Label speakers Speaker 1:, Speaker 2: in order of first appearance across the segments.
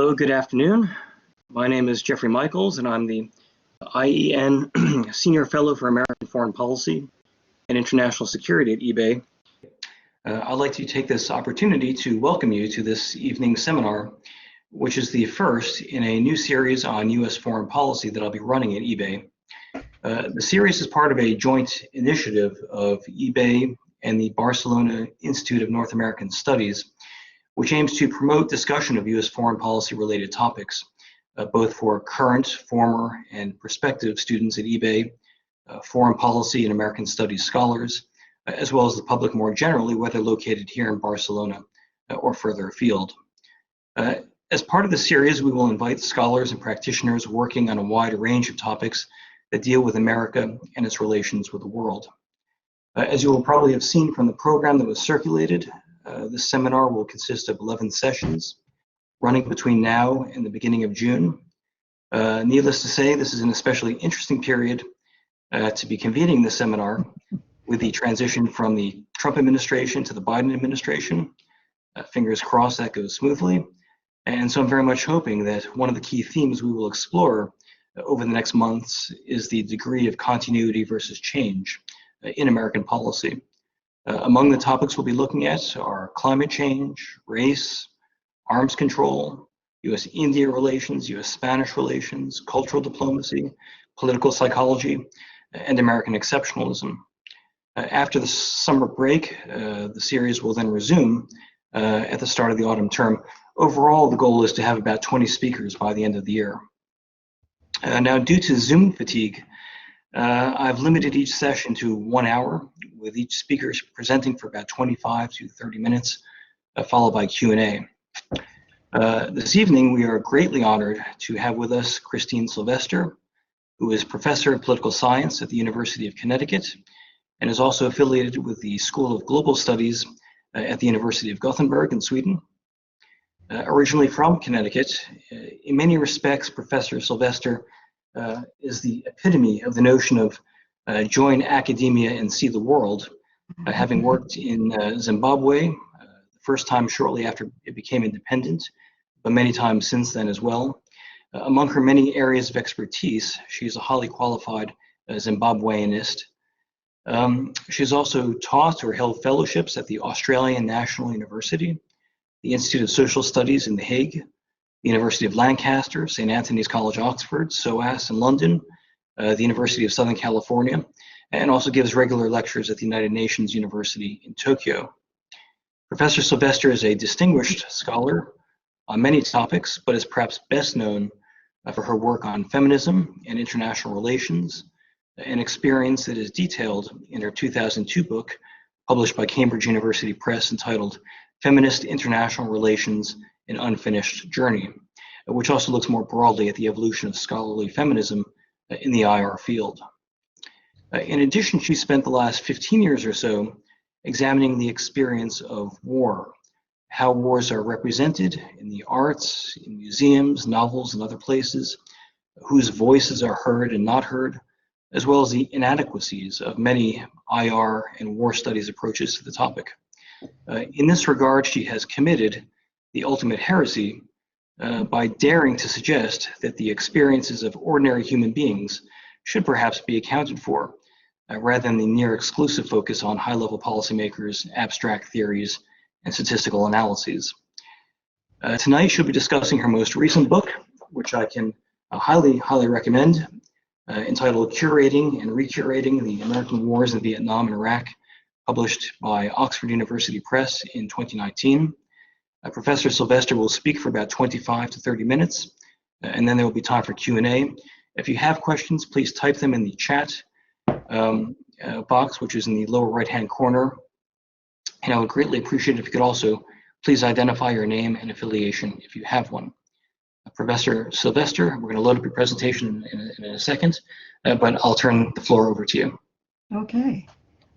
Speaker 1: Hello, good afternoon. My name is Jeffrey Michaels, and I'm the IEN Senior Fellow for American Foreign Policy and International Security at eBay. I'd like to take this opportunity to welcome you to this evening's seminar, which is the first in a new series on U.S. foreign policy that I'll be running at eBay. The series is part of a joint initiative of eBay and the Barcelona Institute of North American Studies, which aims to promote discussion of U.S. foreign policy related topics, both for current, former, and prospective students at eBay, foreign policy and American studies scholars, as well as the public more generally, whether located here in Barcelona or further afield. As part of the series, we will invite scholars and practitioners working on a wide range of topics that deal with America and its relations with the world. As you will probably have seen from the program that was circulated, this seminar will consist of 11 sessions running between now and the beginning of June. Needless to say, this is an especially interesting period to be convening this seminar with the transition from the Trump administration to the Biden administration. Fingers crossed that goes smoothly. And so I'm very much hoping that one of the key themes we will explore over the next months is the degree of continuity versus change in American policy. Among the topics we'll be looking at are climate change, race, arms control, U.S.-India relations, U.S.-Spanish relations, cultural diplomacy, political psychology, and American exceptionalism. After the summer break, the series will then resume at the start of the autumn term. Overall, the goal is to have about 20 speakers by the end of the year. Now, due to Zoom fatigue, I've limited each session to 1 hour, with each speaker presenting for about 25 to 30 minutes, followed by Q&A. This evening, we are greatly honored to have with us Christine Sylvester, who is Professor of Political Science at the University of Connecticut and is also affiliated with the School of Global Studies at the University of Gothenburg in Sweden. Originally from Connecticut, in many respects, Professor Sylvester is the epitome of the notion of join academia and see the world, having worked in Zimbabwe, the first time shortly after it became independent, but many times since then as well. Among her many areas of expertise, she is a highly qualified Zimbabweanist. She has also taught or held fellowships at the Australian National University, the Institute of Social Studies in The Hague, the University of Lancaster, St. Anthony's College, Oxford, SOAS in London, the University of Southern California, and also gives regular lectures at the United Nations University in Tokyo. Professor Sylvester is a distinguished scholar on many topics, but is perhaps best known for her work on feminism and international relations, an experience that is detailed in her 2002 book, published by Cambridge University Press, entitled Feminist International Relations: An Unfinished Journey, which also looks more broadly at the evolution of scholarly feminism in the IR field. In addition, she spent the last 15 years or so examining the experience of war, how wars are represented in the arts, in museums, novels, and other places, whose voices are heard and not heard, as well as the inadequacies of many IR and war studies approaches to the topic. In this regard, she has committed the ultimate heresy by daring to suggest that the experiences of ordinary human beings should perhaps be accounted for, rather than the near exclusive focus on high-level policymakers, abstract theories, and statistical analyses. Tonight, she'll be discussing her most recent book, which I can highly recommend, entitled Curating and Re-Curating the American Wars in Vietnam and Iraq, published by Oxford University Press in 2019. Professor Sylvester will speak for about 25 to 30 minutes, and then there will be time for Q&A. If you have questions, please type them in the chat box, which is in the lower right-hand corner. And I would greatly appreciate it if you could also please identify your name and affiliation if you have one. Professor Sylvester, we're going to load up your presentation in a second, but I'll turn the floor over to you.
Speaker 2: Okay.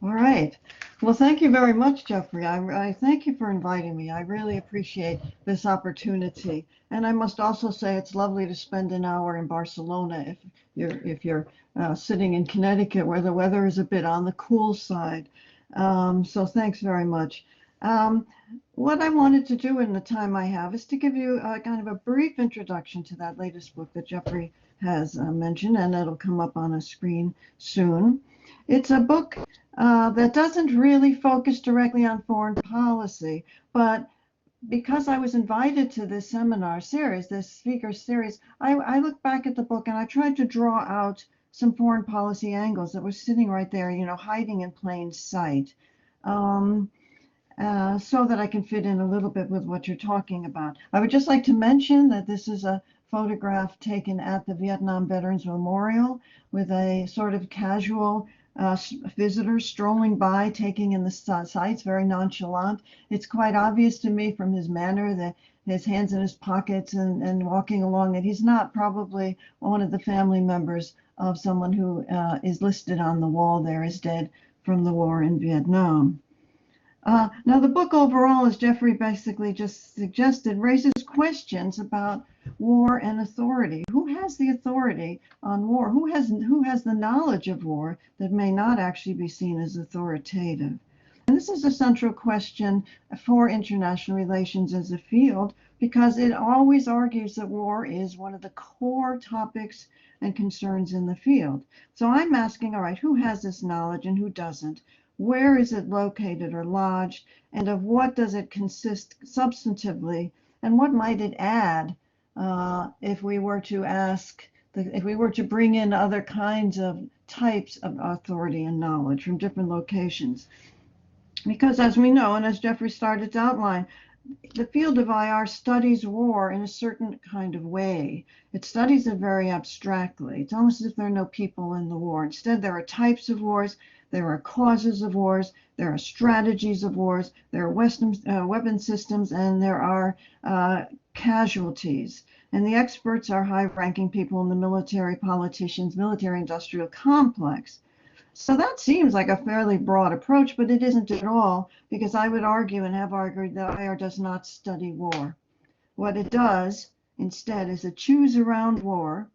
Speaker 2: All right. Well, thank you very much, Jeffrey. I thank you for inviting me. I really appreciate this opportunity. And I must also say it's lovely to spend an hour in Barcelona if you're sitting in Connecticut, where the weather is a bit on the cool side. So thanks very much. Um, what I wanted to do in the time I have is to give you kind of a brief introduction to that latest book that Jeffrey has mentioned, and it'll come up on a screen soon. It's a book that doesn't really focus directly on foreign policy, but because I was invited to this seminar series, this speaker series, I look back at the book and I tried to draw out some foreign policy angles that were sitting right there, hiding in plain sight. Um, so that I can fit in a little bit with what you're talking about. I would just like to mention that this is a photograph taken at the Vietnam Veterans Memorial with a sort of casual visitor strolling by, taking in the sights, very nonchalant. It's quite obvious to me from his manner that his hands in his pockets and walking along that he's not probably one of the family members of someone who is listed on the wall there as dead from the war in Vietnam. Now, the book overall, as Jeffrey basically just suggested, raises questions about war and authority. Who has the authority on war? Who has the knowledge of war that may not actually be seen as authoritative? And this is a central question for international relations as a field because it always argues that war is one of the core topics and concerns in the field. So I'm asking, all right, who has this knowledge and who doesn't? Where is it located or lodged, and of what does it consist substantively, and what might it add if we were to if we were to bring in other kinds of types of authority and knowledge from different locations? Because as we know, and as Jeffrey started to outline, the field of IR studies war in a certain kind of way. It studies it very abstractly. It's almost as if there are no people in the war. Instead, there are types of wars, there are causes of wars, there are strategies of wars, there are weapon systems, and there are casualties. And the experts are high-ranking people in the military, politicians, military-industrial complex. So that seems like a fairly broad approach, but it isn't at all, because I would argue and have argued that IR does not study war. What it does instead is it chews around war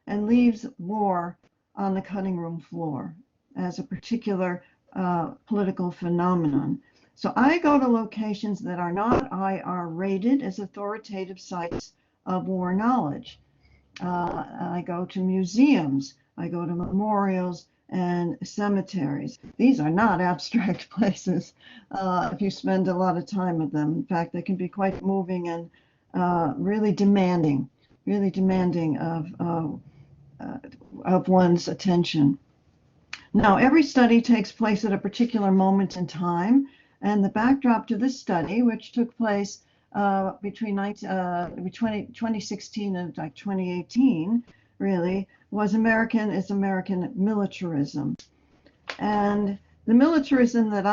Speaker 2: and leaves war on the cutting room floor as a particular political phenomenon. So I go to locations that are not IR rated as authoritative sites of war knowledge. I go to museums, I go to memorials, and cemeteries. These are not abstract places if you spend a lot of time at them. In fact, they can be quite moving and really demanding of one's attention. Now, every study takes place at a particular moment in time, and the backdrop to this study, which took place between 2016 and 2018, really, was American militarism. And the militarism that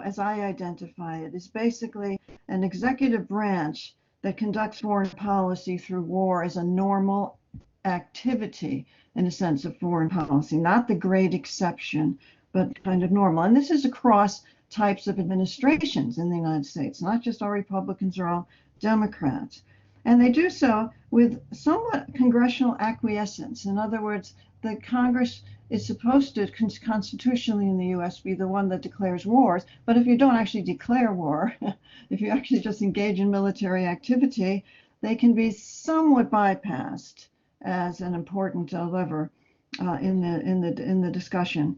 Speaker 2: as I identify it, is basically an executive branch that conducts foreign policy through war as a normal activity in a sense of foreign policy, not the great exception, but kind of normal. And this is across types of administrations in the United States, not just all Republicans or all Democrats. And they do so with somewhat congressional acquiescence. In other words, the Congress is supposed to constitutionally in the US be the one that declares wars. But if you don't actually declare war, if you actually just engage in military activity, they can be somewhat bypassed as an important lever in the discussion.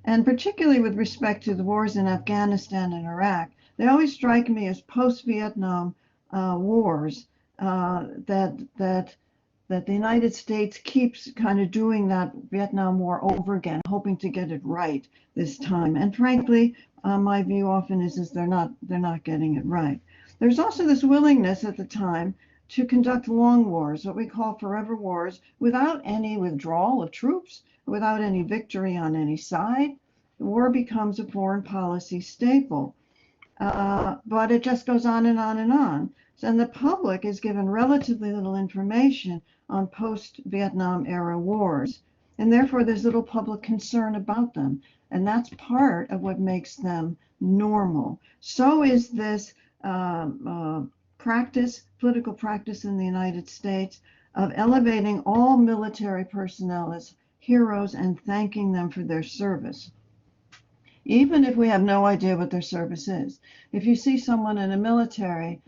Speaker 2: And particularly with respect to the wars in Afghanistan and Iraq, they always strike me as post-Vietnam wars that the United States keeps kind of doing that Vietnam War over again, hoping to get it right this time. And frankly, my view often is they're not getting it right. There's also this willingness at the time to conduct long wars, what we call forever wars, without any withdrawal of troops, without any victory on any side. The war becomes a foreign policy staple. But it just goes on and on and on. And the public is given relatively little information on post-Vietnam era wars. And therefore, there's little public concern about them. And that's part of what makes them normal. So is this political practice in the United States of elevating all military personnel as heroes and thanking them for their service. even if we have no idea what their service is. If you see someone in a military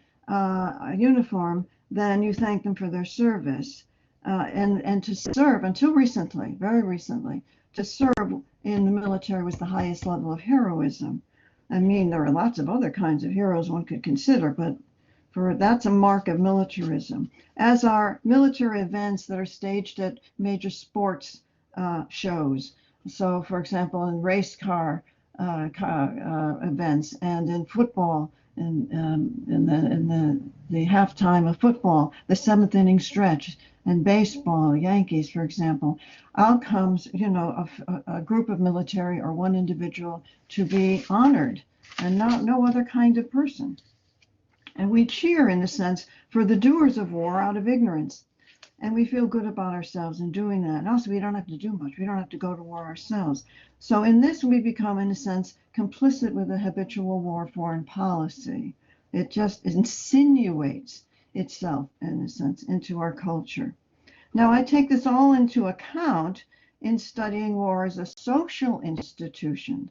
Speaker 2: uniform, then you thank them for their service. And to serve, until recently, very recently, to serve in the military was the highest level of heroism. I mean, there are lots of other kinds of heroes one could consider, but that's a mark of militarism. As are military events that are staged at major sports shows. So, for example, in race car events and in football, in the halftime of football, the seventh inning stretch, and baseball, Yankees, for example, out comes, a group of military or one individual to be honored, and not no other kind of person. And we cheer, in a sense, for the doers of war out of ignorance. And we feel good about ourselves in doing that. And also, we don't have to do much. We don't have to go to war ourselves. So in this, we become, in a sense, complicit with a habitual war foreign policy. It just insinuates itself, in a sense, into our culture. Now, I take this all into account in studying war as a social institution,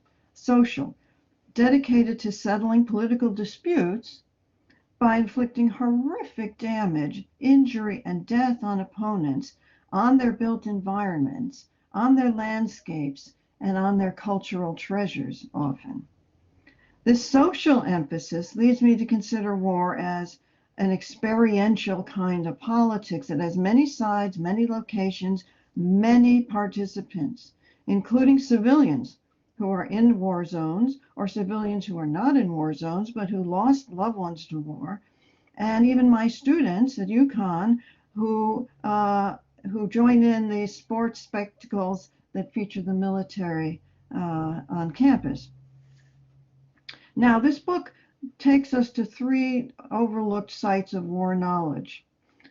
Speaker 2: dedicated to settling political disputes by inflicting horrific damage, injury, and death on opponents, on their built environments, on their landscapes, and on their cultural treasures often. This social emphasis leads me to consider war as an experiential kind of politics that has many sides, many locations, many participants, including civilians who are in war zones, or civilians who are not in war zones but who lost loved ones to war, and even my students at UConn who join in the sports spectacles that feature the military on campus. Now, this book takes us to three overlooked sites of war knowledge.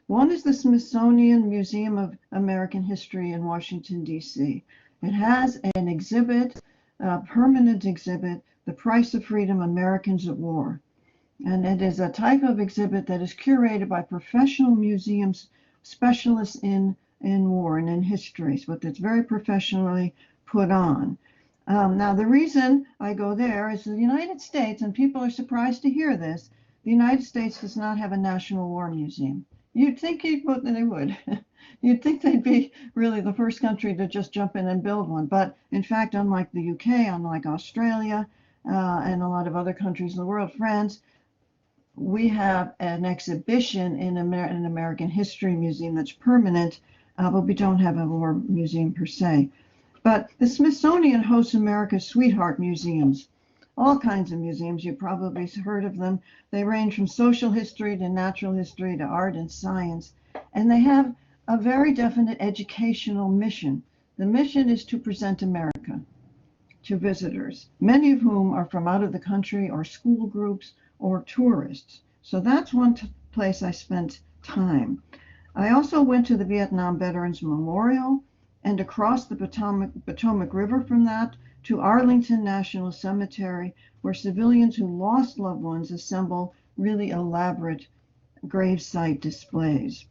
Speaker 2: One is the Smithsonian Museum of American History in Washington, D.C. It has an exhibit, a permanent exhibit, The Price of Freedom, Americans at War. And it is a type of exhibit that is curated by professional museums specialists in war and in history, but it's very professionally put on. Now, the reason I go there is the United States, and people are surprised to hear this, the United States does not have a National War Museum. You'd think they would. You'd think they'd be really the first country to just jump in and build one. But in fact, unlike the UK, unlike Australia, and a lot of other countries in the world, France, we have an exhibition in an American History Museum that's permanent, but we don't have a war museum per se. But the Smithsonian hosts America's sweetheart museums, all kinds of museums. You've probably heard of them. They range from social history to natural history to art and science. And they have a very definite educational mission. The mission is to present America to visitors, many of whom are from out of the country or school groups or tourists. So that's one place I spent time. I also went to the Vietnam Veterans Memorial and across the Potomac River from that to Arlington National Cemetery, where civilians who lost loved ones assemble really elaborate gravesite displays.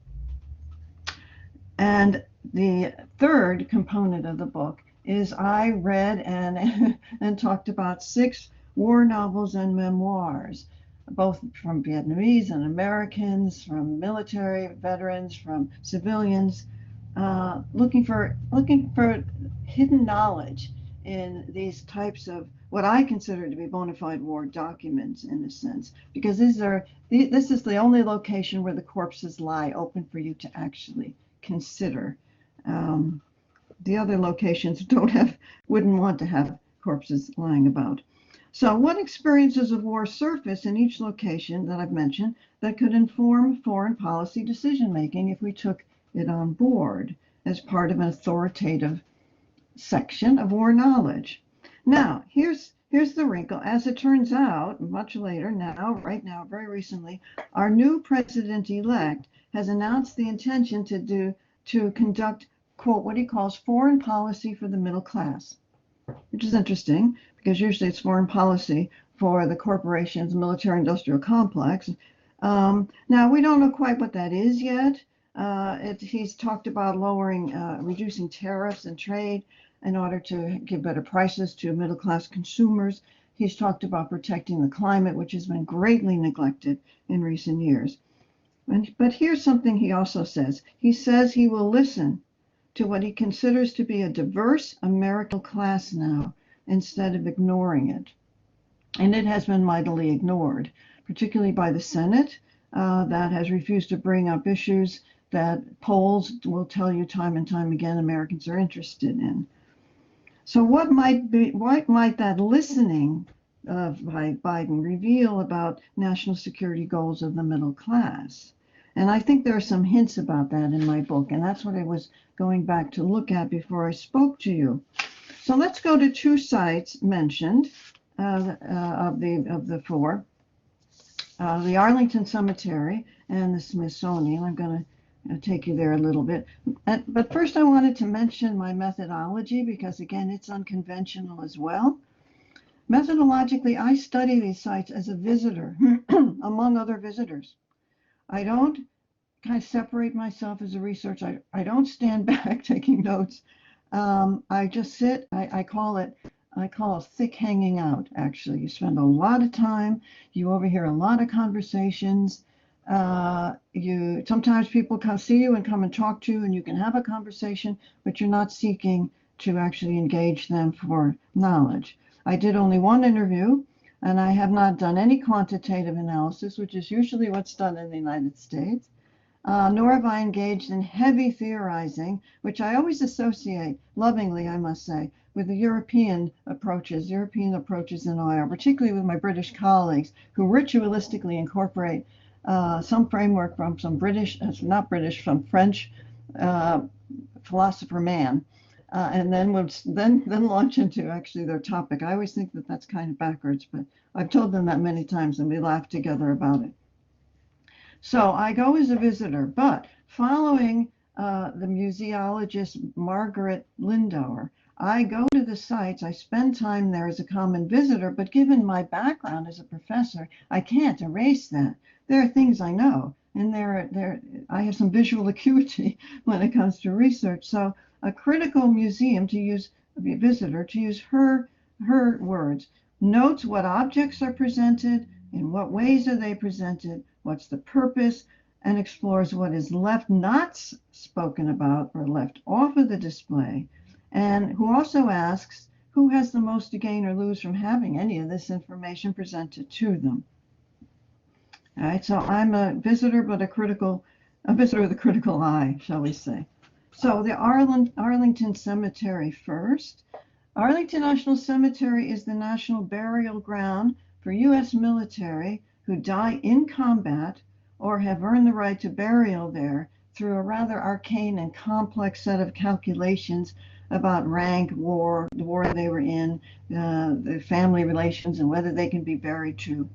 Speaker 2: And the third component of the book is I read and talked about 6 war novels and memoirs, both from Vietnamese and Americans, from military veterans, from civilians, looking for hidden knowledge in these types of what I consider to be bona fide war documents, in a sense, because this is the only location where the corpses lie open for you to actually consider. The other locations wouldn't want to have corpses lying about. So what experiences of war surface in each location that I've mentioned that could inform foreign policy decision making if we took it on board as part of an authoritative section of war knowledge? Now, here's the wrinkle. As it turns out, much later now, right now, very recently, our new president-elect has announced the intention to conduct, quote, what he calls foreign policy for the middle class, which is interesting because usually it's foreign policy for the corporation's military-industrial complex. Now, we don't know quite what that is yet. He's talked about reducing tariffs and trade, in order to give better prices to middle-class consumers. He's talked about protecting the climate, which has been greatly neglected in recent years. But here's something he also says. He says he will listen to what he considers to be a diverse American class now, instead of ignoring it. And it has been mightily ignored, particularly by the Senate, that has refused to bring up issues that polls will tell you time and time again Americans are interested in. So what might that listening by Biden reveal about national security goals of the middle class? And I think there are some hints about that in my book, and that's what I was going back to look at before I spoke to you. So let's go to two sites mentioned of the four, the Arlington Cemetery and the Smithsonian. I'm going to take you there a little bit. But first I wanted to mention my methodology because, again, it's unconventional as well. Methodologically, I study these sites as a visitor among other visitors. I don't kind of separate myself as a researcher. I don't stand back taking notes. I just sit. I call it thick hanging out, actually. You spend a lot of time. You overhear a lot of conversations. Sometimes people come see you and come and talk to you, and you can have a conversation, but you're not seeking to actually engage them for knowledge. I did only one interview, and I have not done any quantitative analysis, which is usually what's done in the United States, nor have I engaged in heavy theorizing, which I always associate, lovingly I must say, with the European approaches in IR, particularly with my British colleagues, who ritualistically incorporate some framework from some from French philosopher man, and then launch into actually their topic. I always think that that's kind of backwards, but I've told them that many times, and we laugh together about it. So I go as a visitor, but following the museologist Margaret Lindauer, I go to the sites, I spend time there as a common visitor, but given my background as a professor, I can't erase that. There are things I know, and I have some visual acuity when it comes to research. So a critical museum, to use a visitor, to use her words, notes what objects are presented, in what ways are they presented, what's the purpose, and explores what is left not spoken about or left off of the display, and who also asks who has the most to gain or lose from having any of this information presented to them. All right, so I'm a visitor, but a visitor with a critical eye, shall we say. So the Arlington Cemetery first. Arlington National Cemetery is the national burial ground for U.S. military who die in combat or have earned the right to burial there through a rather arcane and complex set of calculations about rank, the war they were in, the family relations, and whether they can be buried too.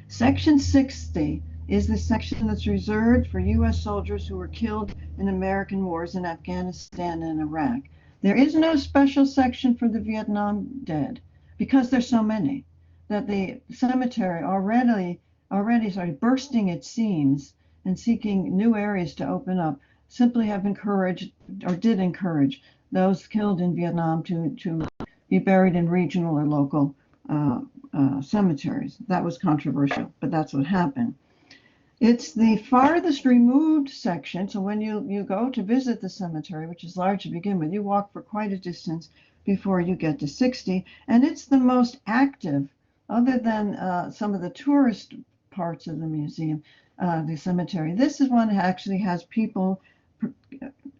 Speaker 2: Section 60 is the section that's reserved for U.S. soldiers who were killed in American wars in Afghanistan and Iraq. There is no special section for the Vietnam dead because there's so many that the cemetery already started bursting its seams and seeking new areas to open up, simply have encouraged or did encourage those killed in Vietnam to be buried in regional or local cemeteries. That was controversial, but that's what happened. It's the farthest removed section, so when you go to visit the cemetery, which is large to begin with, you walk for quite a distance before you get to 60, and it's the most active, other than some of the tourist parts of the museum, the cemetery. This is one that actually has people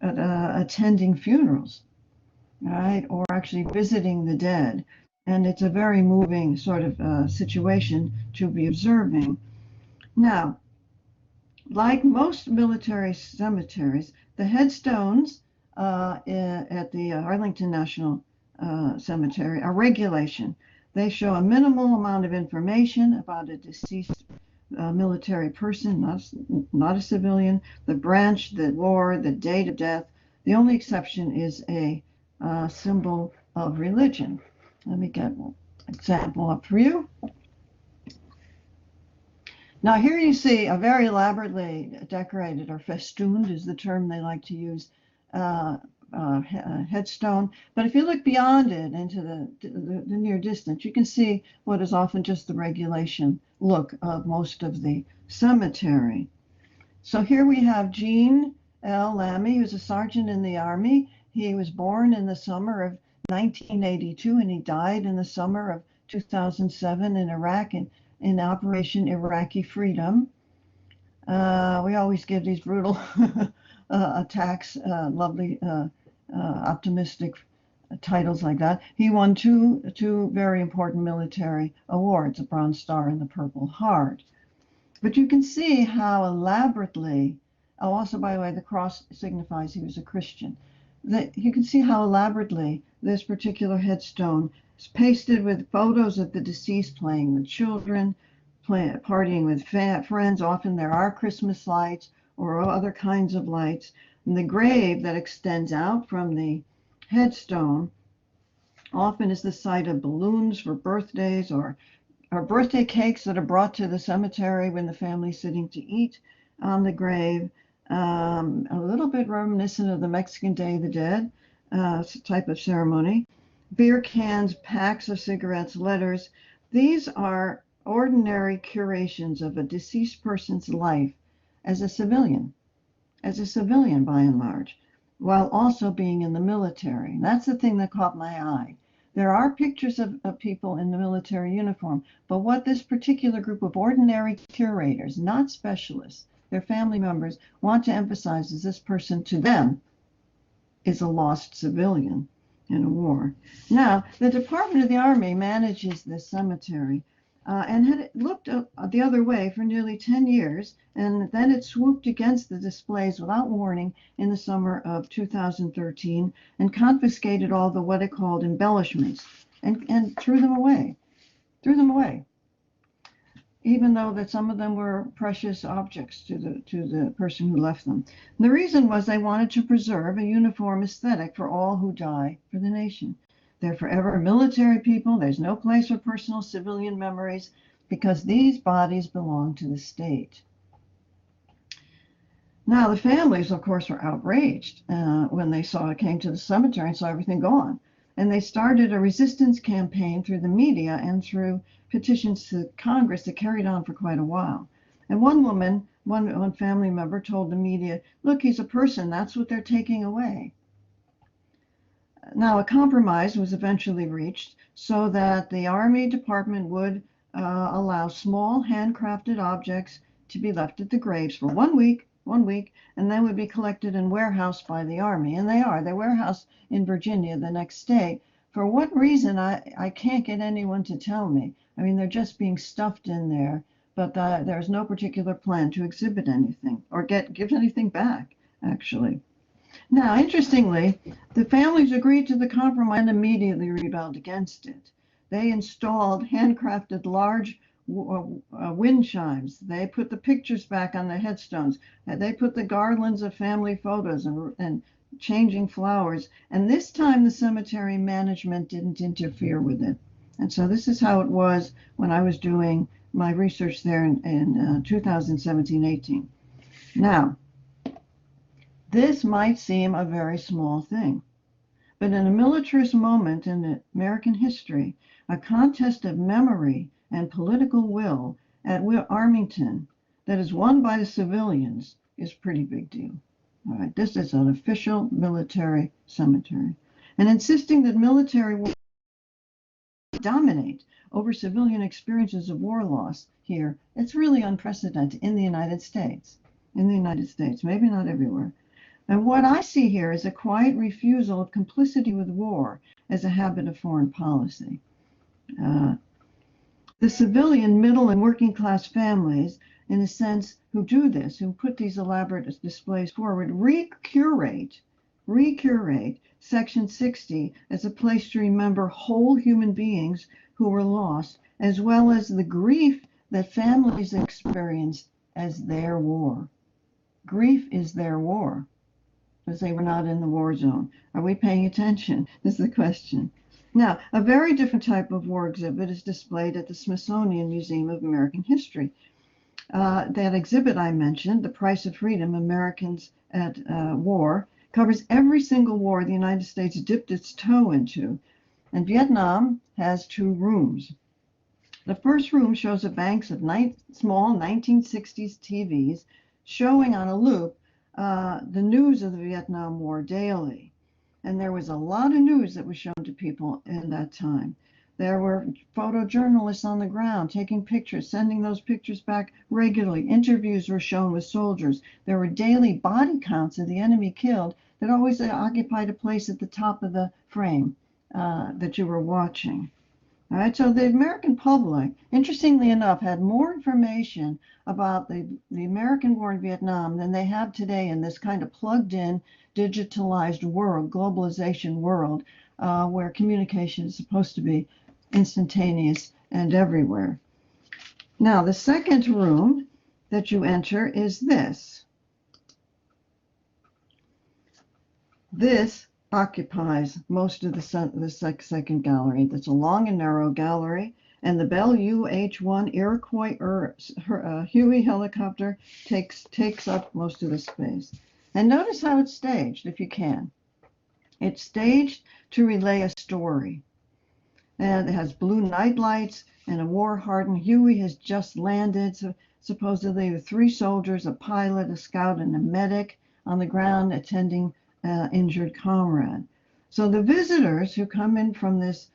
Speaker 2: attending funerals, right, or actually visiting the dead, and it's a very moving sort of situation to be observing. Now, like most military cemeteries, the headstones at the Arlington National Cemetery are regulation. They show a minimal amount of information about a deceased military person, not a civilian, the branch, the war, the date of death. The only exception is a symbol of religion. Let me get an example up for you. Now here you see a very elaborately decorated, or festooned is the term they like to use, headstone. But if you look beyond it into the near distance, you can see what is often just the regulation look of most of the cemetery. So here we have Gene L. Lamy, who's a sergeant in the Army. He was born in the summer of 1982 and he died in the summer of 2007 in Iraq in Operation Iraqi Freedom. We always give these brutal attacks lovely, optimistic titles like that. He won two very important military awards, a Bronze Star and the Purple Heart. But you can see how elaborately, oh, also, by the way, the cross signifies he was a Christian. You can see how elaborately this particular headstone is pasted with photos of the deceased playing with children, partying with friends. Often there are Christmas lights or other kinds of lights. And the grave that extends out from the headstone often is the site of balloons for birthdays or birthday cakes that are brought to the cemetery when the family's sitting to eat on the grave. A little bit reminiscent of the Mexican Day of the Dead type of ceremony. Beer cans, packs of cigarettes, letters. These are ordinary curations of a deceased person's life as a civilian by and large, while also being in the military. That's the thing that caught my eye. There are pictures of people in the military uniform, but what this particular group of ordinary curators, not specialists, their family members, want to emphasize is this person to them is a lost civilian in a war. Now, the Department of the Army manages this cemetery and had looked the other way for nearly 10 years, and then it swooped against the displays without warning in the summer of 2013 and confiscated all the what it called embellishments and threw them away, even though that some of them were precious objects to the person who left them. And the reason was they wanted to preserve a uniform aesthetic for all who die for the nation. They're forever military people. There's no place for personal civilian memories because these bodies belong to the state. Now, the families, of course, were outraged when they came to the cemetery and saw everything gone. And they started a resistance campaign through the media and through petitions to Congress that carried on for quite a while. And one family member told the media, look, he's a person. That's what they're taking away. Now, a compromise was eventually reached so that the Army Department would allow small handcrafted objects to be left at the graves for 1 week, and then would be collected and warehoused by the Army. And they're warehoused in Virginia, the next state. For what reason, I can't get anyone to tell me. I mean, they're just being stuffed in there, but there's no particular plan to exhibit anything or give anything back, actually. Now, interestingly, the families agreed to the compromise and immediately rebelled against it. They installed handcrafted large wind chimes. They put the pictures back on the headstones. They put the garlands of family photos and changing flowers. And this time the cemetery management didn't interfere with it. And so this is how it was when I was doing my research there in 2017-18. Now, this might seem a very small thing, but in a militarist moment in American history, a contest of memory and political will at Arlington that is won by the civilians is a pretty big deal. All right, this is an official military cemetery. And insisting that military will dominate over civilian experiences of war loss here, it's really unprecedented in the United States. Maybe not everywhere. And what I see here is a quiet refusal of complicity with war as a habit of foreign policy. The civilian, middle, and working class families, in a sense, who do this, who put these elaborate displays forward, re-curate Section 60 as a place to remember whole human beings who were lost, as well as the grief that families experienced as their war. Grief is their war, because they were not in the war zone. Are we paying attention? Is the question. Now, a very different type of war exhibit is displayed at the Smithsonian Museum of American History. That exhibit I mentioned, The Price of Freedom, Americans at War, covers every single war the United States dipped its toe into. And Vietnam has two rooms. The first room shows a bank of small 1960s TVs showing on a loop the news of the Vietnam War daily. And there was a lot of news that was shown to people in that time. There were photojournalists on the ground taking pictures, sending those pictures back regularly. Interviews were shown with soldiers. There were daily body counts of the enemy killed that always occupied a place at the top of the frame that you were watching. All right, so the American public, interestingly enough, had more information about the American war in Vietnam than they have today in this kind of plugged-in, digitalized world, globalization world, where communication is supposed to be instantaneous and everywhere. Now, the second room that you enter is this. This occupies most of the second gallery. That's a long and narrow gallery, and the Bell UH-1 Iroquois Huey helicopter takes up most of the space. And notice how it's staged, if you can. It's staged to relay a story. And it has blue night lights, and a war-hardened Huey has just landed, so supposedly with 3 soldiers, a pilot, a scout, and a medic on the ground attending injured comrade. So the visitors who come in from this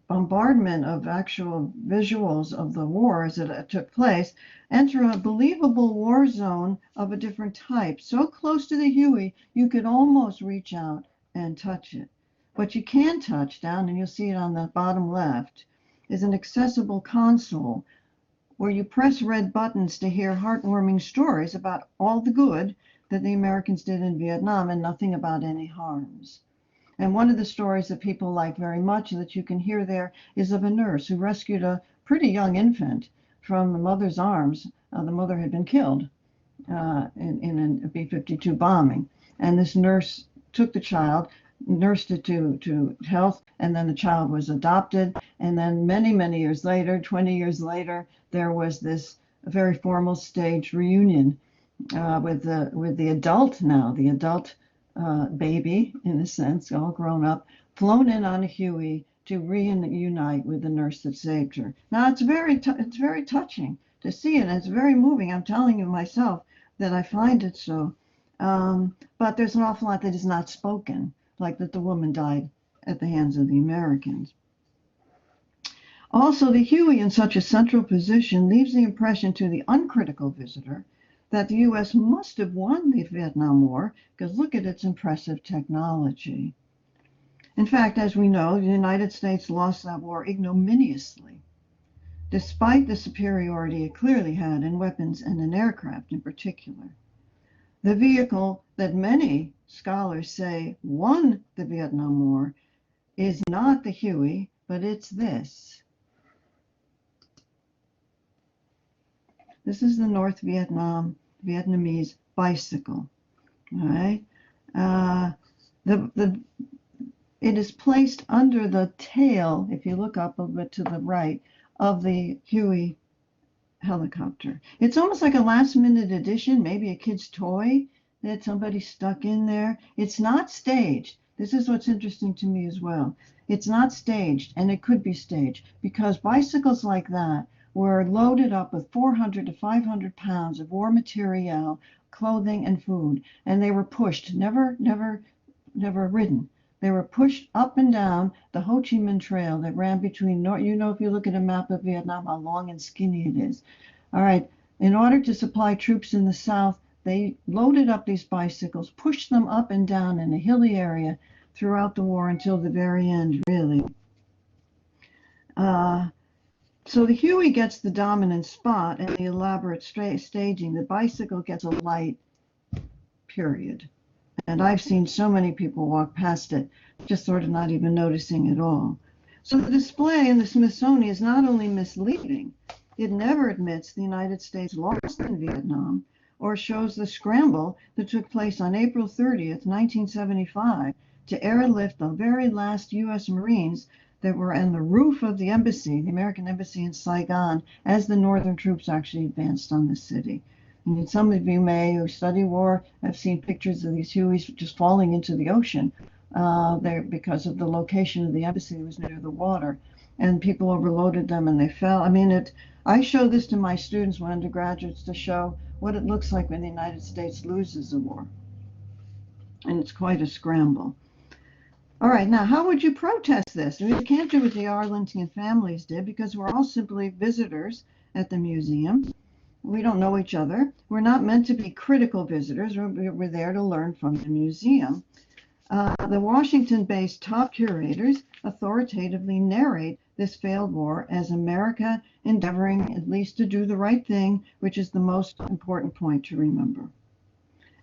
Speaker 2: bombardment of actual visuals of the wars that took place enter a believable war zone of a different type, so close to the Huey you could almost reach out and touch it. What you can touch down, and you'll see it on the bottom left, is an accessible console where you press red buttons to hear heartwarming stories about all the good that the Americans did in Vietnam and nothing about any harms. And one of the stories that people like very much that you can hear there is of a nurse who rescued a pretty young infant from the mother's arms. The mother had been killed in a B-52 bombing. And this nurse took the child, nursed it to health, and then the child was adopted. And then many years later, 20 years later, there was this very formal staged reunion with the adult now, the adult baby, in a sense, all grown up, flown in on a Huey to reunite with the nurse that saved her. Now it's very touching to see it, and it's very moving. I'm telling you myself that I find it so. But there's an awful lot that is not spoken, like that the woman died at the hands of the Americans. Also, the Huey in such a central position leaves the impression to the uncritical visitor that the U.S. must have won the Vietnam War, because look at its impressive technology. In fact, as we know, the United States lost that war ignominiously, despite the superiority it clearly had in weapons and in aircraft in particular. The vehicle that many scholars say won the Vietnam War is not the Huey, but it's this. This is the North Vietnamese bicycle. All right. It is placed under the tail, if you look up a bit to the right, of the Huey helicopter. It's almost like a last-minute addition, maybe a kid's toy that somebody stuck in there. It's not staged. This is what's interesting to me as well. It's not staged, and it could be staged, because bicycles like that were loaded up with 400 to 500 pounds of war material, clothing, and food, and they were pushed, never ridden. They were pushed up and down the Ho Chi Minh Trail that ran between, if you look at a map of Vietnam, how long and skinny it is. All right, in order to supply troops in the south, they loaded up these bicycles, pushed them up and down in a hilly area throughout the war until the very end, really. So the Huey gets the dominant spot and the elaborate staging. The bicycle gets a light, period. And I've seen so many people walk past it, just sort of not even noticing at all. So the display in the Smithsonian is not only misleading, it never admits the United States lost in Vietnam or shows the scramble that took place on April 30th, 1975, to airlift the very last U.S. Marines that were on the roof of the embassy, the American embassy in Saigon, as the northern troops actually advanced on the city. And some of you may, who study war, have seen pictures of these Hueys just falling into the ocean there because of the location of the embassy was near the water. And people overloaded them and they fell. I mean, I show this to my students, my undergraduates, to show what it looks like when the United States loses a war. And it's quite a scramble. All right, now how would you protest this? I mean, you can't do what the Arlington families did because we're all simply visitors at the museum. We don't know each other. We're not meant to be critical visitors. We're there to learn from the museum. The Washington-based top curators authoritatively narrate this failed war as America endeavoring at least to do the right thing, which is the most important point to remember.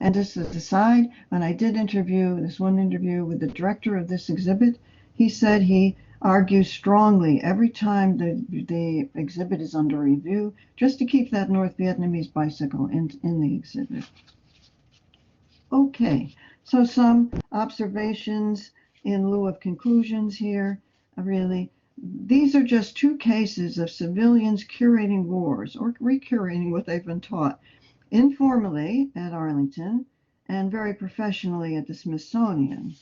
Speaker 2: And just as an aside, when I did this one interview with the director of this exhibit, he said he argues strongly every time the exhibit is under review, just to keep that North Vietnamese bicycle in the exhibit. Okay, so some observations in lieu of conclusions here. Really, these are just two cases of civilians curating wars or recurating what they've been taught informally at Arlington and very professionally at the Smithsonian.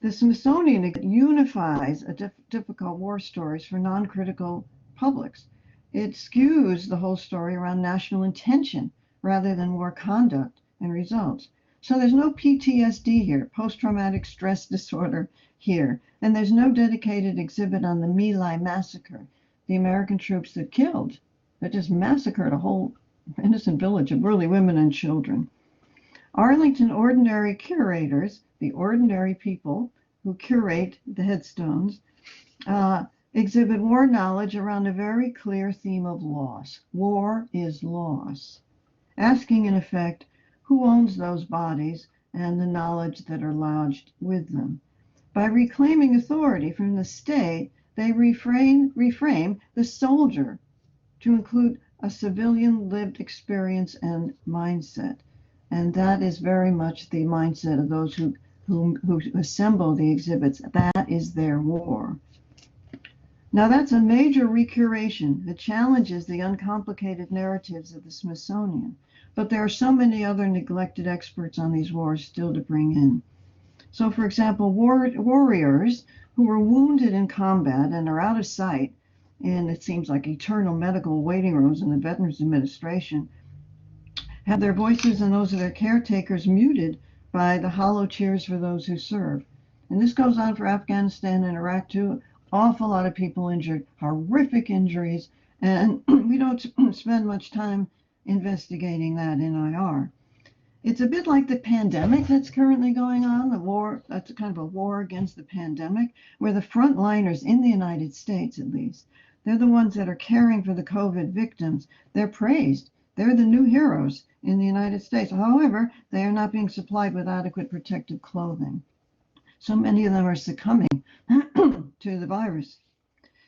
Speaker 2: The Smithsonian unifies difficult war stories for non-critical publics. It skews the whole story around national intention rather than war conduct and results. So there's no PTSD here, post-traumatic stress disorder here, and there's no dedicated exhibit on the My Lai massacre, the American troops that just massacred a whole innocent village of really women and children. Arlington ordinary curators, the ordinary people who curate the headstones, exhibit war knowledge around a very clear theme of loss. War is loss. Asking, in effect, who owns those bodies and the knowledge that are lodged with them. By reclaiming authority from the state, they reframe the soldier to include a civilian lived experience and mindset. And that is very much the mindset of those who assemble the exhibits. That is their war. Now that's a major recuration that challenges the uncomplicated narratives of the Smithsonian. But there are so many other neglected experts on these wars still to bring in. So for example, warriors who were wounded in combat and are out of sight, and it seems like eternal medical waiting rooms in the Veterans Administration, have their voices and those of their caretakers muted by the hollow cheers for those who serve. And this goes on for Afghanistan and Iraq too. Awful lot of people injured, horrific injuries, and we don't spend much time investigating that in IR. It's a bit like the pandemic that's currently going on, the war, that's kind of a war against the pandemic, where the frontliners in the United States, at least, they're the ones that are caring for the COVID victims. They're praised. They're the new heroes in the United States. However, they are not being supplied with adequate protective clothing. So many of them are succumbing to the virus.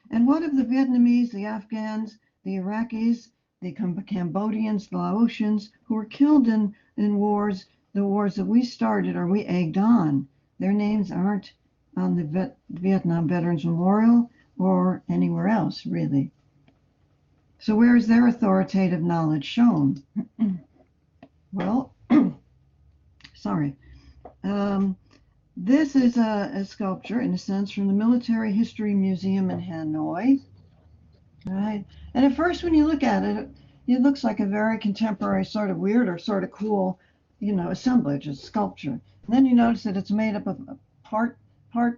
Speaker 2: And what of the Vietnamese, the Afghans, the Iraqis, the Cambodians, the Laotians, who were killed in wars, the wars that we started or we egged on? Their names aren't on the Vietnam Veterans Memorial or anywhere else, really. So where is their authoritative knowledge shown? Well, sorry. This is a sculpture, in a sense, from the Military History Museum in Hanoi. Right? And at first, when you look at it, it looks like a very contemporary, sort of weird or sort of cool, assemblage, a sculpture. And then you notice that it's made up of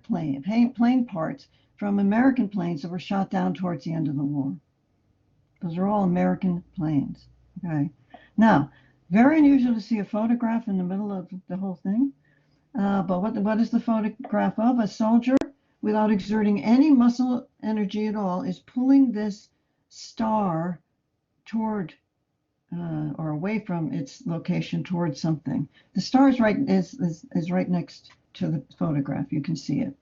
Speaker 2: plane parts from American planes that were shot down towards the end of the war. Those are all American planes. Okay. Now, very unusual to see a photograph in the middle of the whole thing. But what is the photograph of? A soldier, without exerting any muscle energy at all, is pulling this star toward or away from its location towards something. The star is right next to the photograph. You can see it.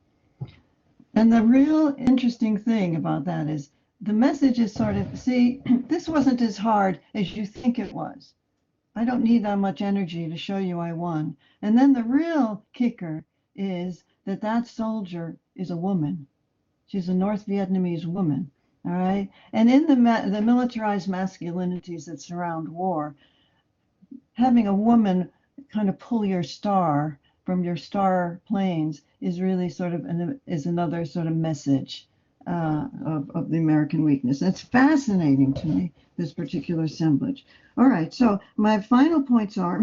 Speaker 2: And the real interesting thing about that is the message is sort of, see, this wasn't as hard as you think it was. I don't need that much energy to show you I won. And then the real kicker is that soldier is a woman. She's a North Vietnamese woman. All right. And in the militarized masculinities that surround war, having a woman kind of pull your star from your star planes is really sort of is another sort of message of the American weakness. It's fascinating to me, this particular assemblage. All right, so my final points are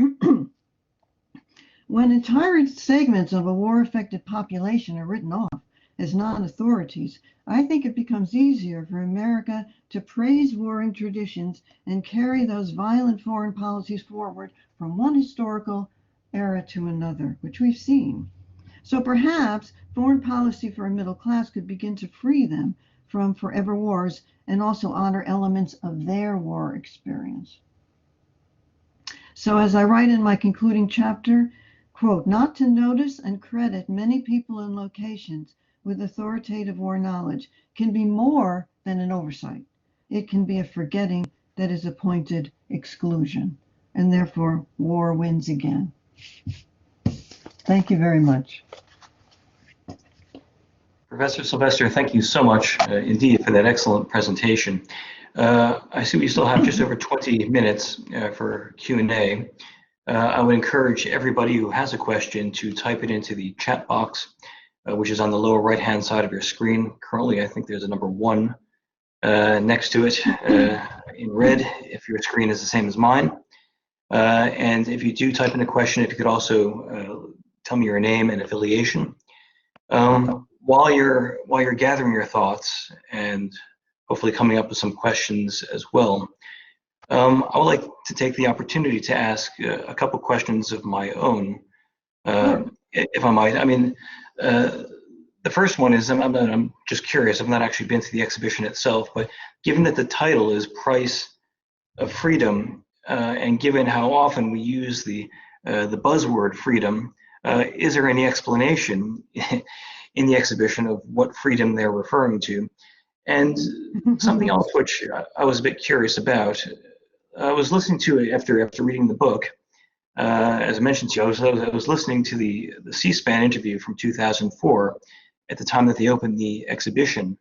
Speaker 2: when entire segments of a war-affected population are written off as non-authorities, I think it becomes easier for America to praise warring traditions and carry those violent foreign policies forward from one historical era to another, which we've seen. So perhaps foreign policy for a middle class could begin to free them from forever wars and also honor elements of their war experience. So as I write in my concluding chapter, quote, not to notice and credit many people and locations with authoritative war knowledge can be more than an oversight. It can be a forgetting that is appointed exclusion, and therefore war wins again. Thank you very much.
Speaker 1: Professor Sylvester, thank you so much indeed for that excellent presentation. I see we still have just over 20 minutes for Q&A. I would encourage everybody who has a question to type it into the chat box, which is on the lower right-hand side of your screen. Currently, I think there's a number 1 next to it in red, if your screen is the same as mine. And if you do type in a question, if you could also tell me your name and affiliation. While you're gathering your thoughts and hopefully coming up with some questions as well, I would like to take the opportunity to ask a couple questions of my own, if I might. I mean, the first one is, I'm just curious. I've not actually been to the exhibition itself, but given that the title is Price of Freedom, and given how often we use the buzzword freedom, is there any explanation in the exhibition of what freedom they're referring to? And something else which I was a bit curious about, I was listening to it after reading the book. As I mentioned to you, I was listening to the C-SPAN interview from 2004 at the time that they opened the exhibition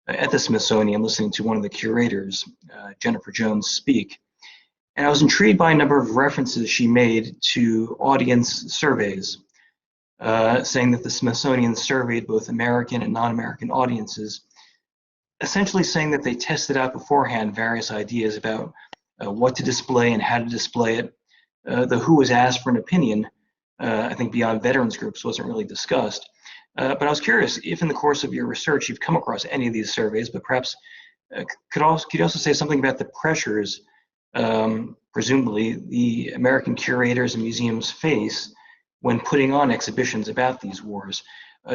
Speaker 1: at the Smithsonian, listening to one of the curators, Jennifer Jones, speak. And I was intrigued by a number of references she made to audience surveys, saying that the Smithsonian surveyed both American and non-American audiences, essentially saying that they tested out beforehand various ideas about what to display and how to display it. The who was asked for an opinion, I think beyond veterans groups, wasn't really discussed. But I was curious if in the course of your research you've come across any of these surveys, but perhaps could you also say something about the pressures presumably the American curators and museums face when putting on exhibitions about these wars?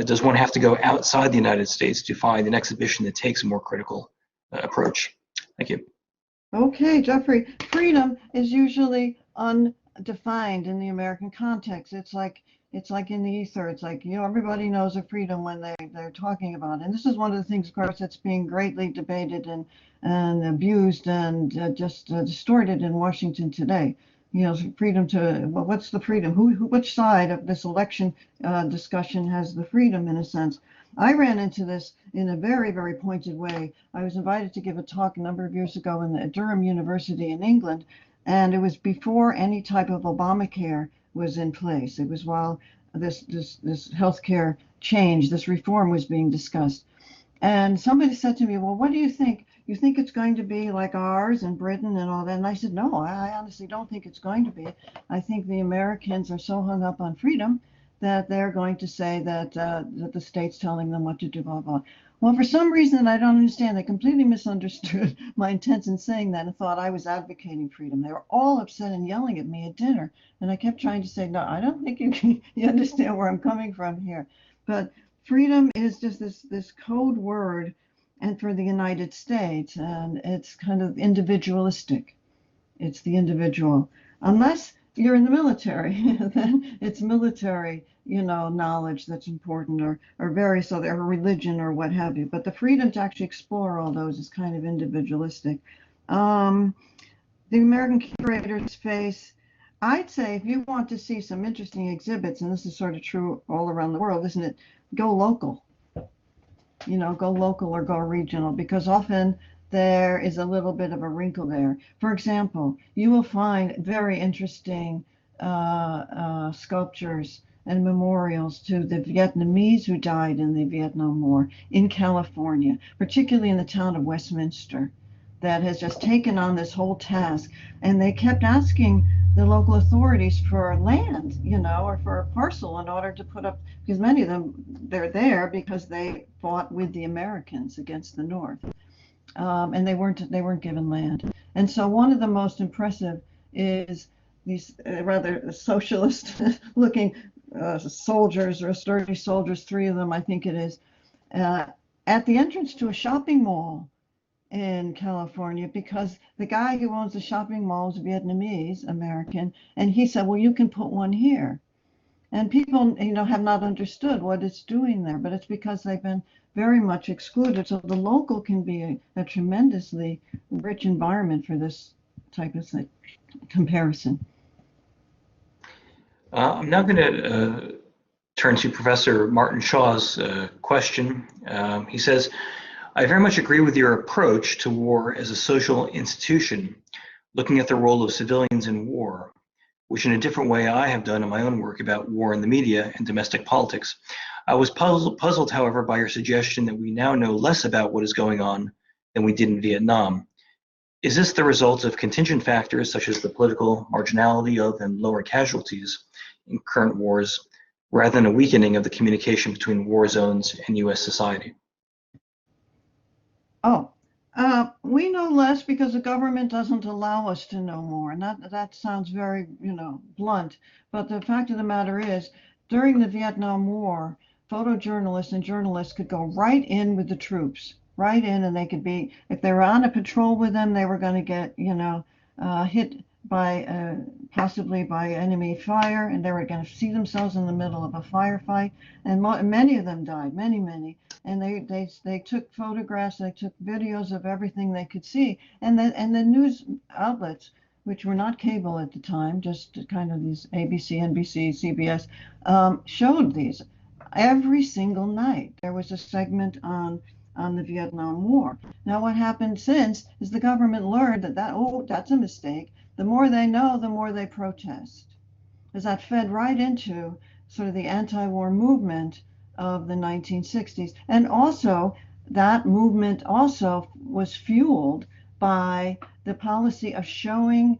Speaker 1: Does one have to go outside the United States to find an exhibition that takes a more critical approach? Thank you.
Speaker 2: Okay, Jeffrey, freedom is usually undefined in the American context. It's like in the ether. It's like, everybody knows of freedom when they're talking about it. And this is one of the things, of course, that's being greatly debated and abused and just distorted in Washington today. Freedom to, well, what's the freedom? Which side of this election discussion has the freedom, in a sense? I ran into this in a very, very pointed way. I was invited to give a talk a number of years ago at Durham University in England, and it was before any type of Obamacare was in place. It was while this healthcare change, this reform was being discussed. And somebody said to me, well, what do you think? You think it's going to be like ours in Britain and all that? And I said, no, I honestly don't think it's going to be. I think the Americans are so hung up on freedom that they're going to say that the state's telling them what to do, blah, blah. Well, for some reason I don't understand, they completely misunderstood my intent in saying that and thought I was advocating freedom. They were all upset and yelling at me at dinner. And I kept trying to say, no, I don't think you understand where I'm coming from here. But freedom is just this code word, and for the United States, and it's kind of individualistic. It's the individual. Unless you're in the military, then it's military, knowledge that's important, or various other, or religion or what have you. But the freedom to actually explore all those is kind of individualistic. The American curators face, I'd say, if you want to see some interesting exhibits, and this is sort of true all around the world, isn't it? Go local. go local or go regional, because often there is a little bit of a wrinkle there. For example, you will find very interesting sculptures and memorials to the Vietnamese who died in the Vietnam War in California, particularly in the town of Westminster, that has just taken on this whole task. And they kept asking the local authorities for land, or for a parcel in order to put up, because many of them, they're there because they fought with the Americans against the North. And they weren't given land. And so one of the most impressive is these rather socialist looking soldiers, or sturdy soldiers, three of them, I think it is, at the entrance to a shopping mall in California, because the guy who owns the shopping mall is Vietnamese American, and he said, well, you can put one here. And people, have not understood what it's doing there, but it's because they've been very much excluded. So the local can be a tremendously rich environment for this type of comparison.
Speaker 1: I'm now going to turn to Professor Martin Shaw's question. He says, I very much agree with your approach to war as a social institution, looking at the role of civilians in war, which in a different way I have done in my own work about war in the media and domestic politics. I was puzzled, however, by your suggestion that we now know less about what is going on than we did in Vietnam. Is this the result of contingent factors such as the political marginality of and lower casualties in current wars, rather than a weakening of the communication between war zones and U.S. society?
Speaker 2: We know less because the government doesn't allow us to know more. And that sounds very, blunt. But the fact of the matter is, during the Vietnam War, photojournalists and journalists could go right in with the troops, right in, and they could be, if they were on a patrol with them, they were going to get, hit by possibly by enemy fire, and they were going to see themselves in the middle of a firefight. And many of them died, many. And they took photographs, they took videos of everything they could see. And the news outlets, which were not cable at the time, just kind of these ABC, NBC, CBS, showed these every single night. There was a segment on the Vietnam War. Now, what happened since is the government learned that's a mistake. The more they know, the more they protest. Because that fed right into sort of the anti-war movement of the 1960s. And also, that movement also was fueled by the policy of showing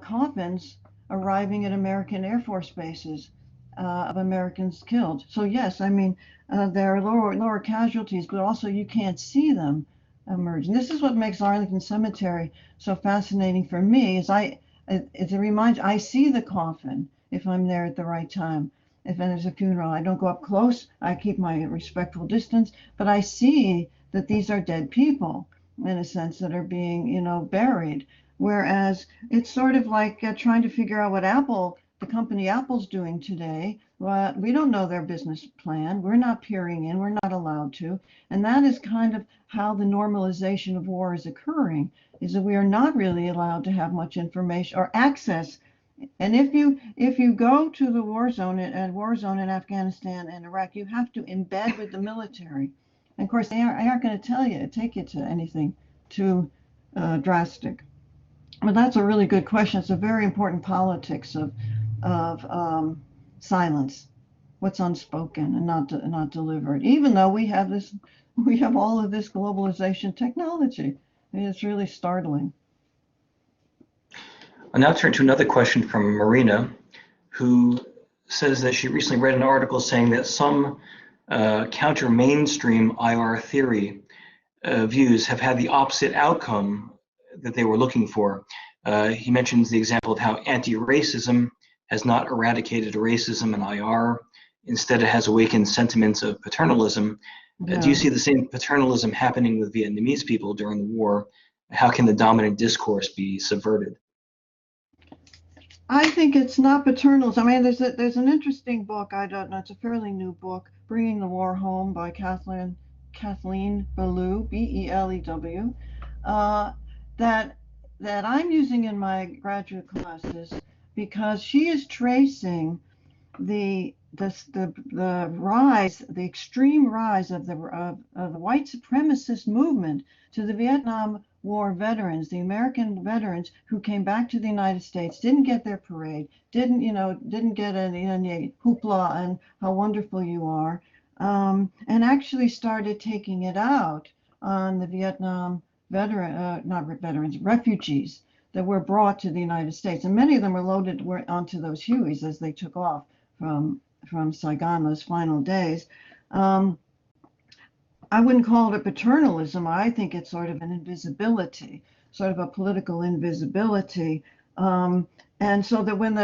Speaker 2: coffins arriving at American Air Force bases of Americans killed. So yes, I mean, there are lower casualties, but also you can't see them emerge. And this is what makes Arlington Cemetery so fascinating for me, is it's a reminder, I see the coffin if I'm there at the right time. If there's a funeral, I don't go up close, I keep my respectful distance, but I see that these are dead people, in a sense, that are being, buried. Whereas it's sort of like trying to figure out what the company Apple's doing today. Well, we don't know their business plan. We're not peering in. We're not allowed to. And that is kind of how the normalization of war is occurring, is that we are not really allowed to have much information or access. And if you go to the war zone in Afghanistan and Iraq, you have to embed with the military. And of course, they aren't going to take you to anything too drastic. But that's a really good question. It's a very important politics of silence, what's unspoken and not delivered. Even though we have all of this globalization technology, I mean, it's really startling.
Speaker 1: I'll now turn to another question from Marina, who says that she recently read an article saying that some counter mainstream IR theory views have had the opposite outcome that they were looking for. He mentions the example of how anti-racism has not eradicated racism in IR. Instead, it has awakened sentiments of paternalism.
Speaker 2: Yeah.
Speaker 1: Do you see the same paternalism happening with Vietnamese people during the war? How can the dominant discourse be subverted?
Speaker 2: I think it's not paternalism. I mean, there's an interesting book. I don't know. It's a fairly new book, "Bringing the War Home" by Kathleen Belew, Belew, that I'm using in my graduate classes, because she is tracing the the rise, the extreme rise of the white supremacist movement to the Vietnam War veterans, the American veterans who came back to the United States, didn't get their parade, didn't get any hoopla and how wonderful you are, and actually started taking it out on the Vietnam not veterans, refugees that were brought to the United States, and many of them were onto those Hueys as they took off from Saigon those final days. I wouldn't call it paternalism. I think it's sort of an invisibility, sort of a political invisibility. And so that when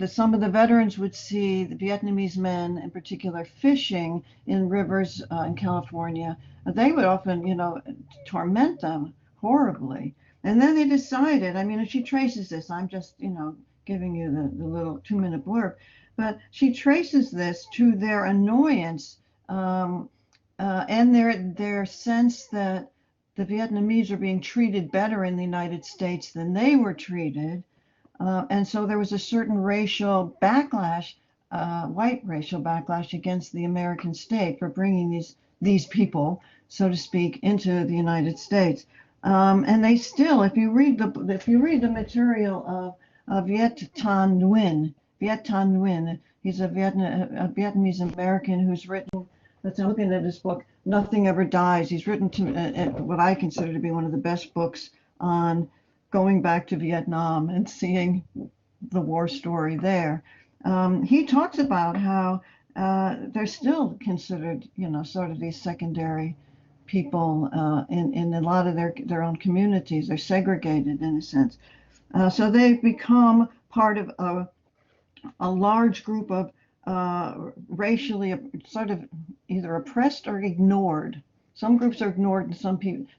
Speaker 2: some of the veterans would see the Vietnamese men in particular fishing in rivers in California, they would often, torment them horribly. And then they decided, I mean, if she traces this, I'm just, giving you the little 2-minute blurb, but she traces this to their annoyance and their sense that the Vietnamese are being treated better in the United States than they were treated. And so there was a certain racial backlash, white racial backlash against the American state for bringing these people, so to speak, into the United States. And they still, if you read the material of Viet Thanh Nguyen, he's a Vietnamese American who's written. I'm looking at his book, Nothing Ever Dies. He's written what I consider to be one of the best books on going back to Vietnam and seeing the war story there. He talks about how they're still considered, sort of these secondary people in a lot of their own communities. They're segregated in a sense. So they've become part of a large group of racially sort of either oppressed or ignored. Some groups are ignored and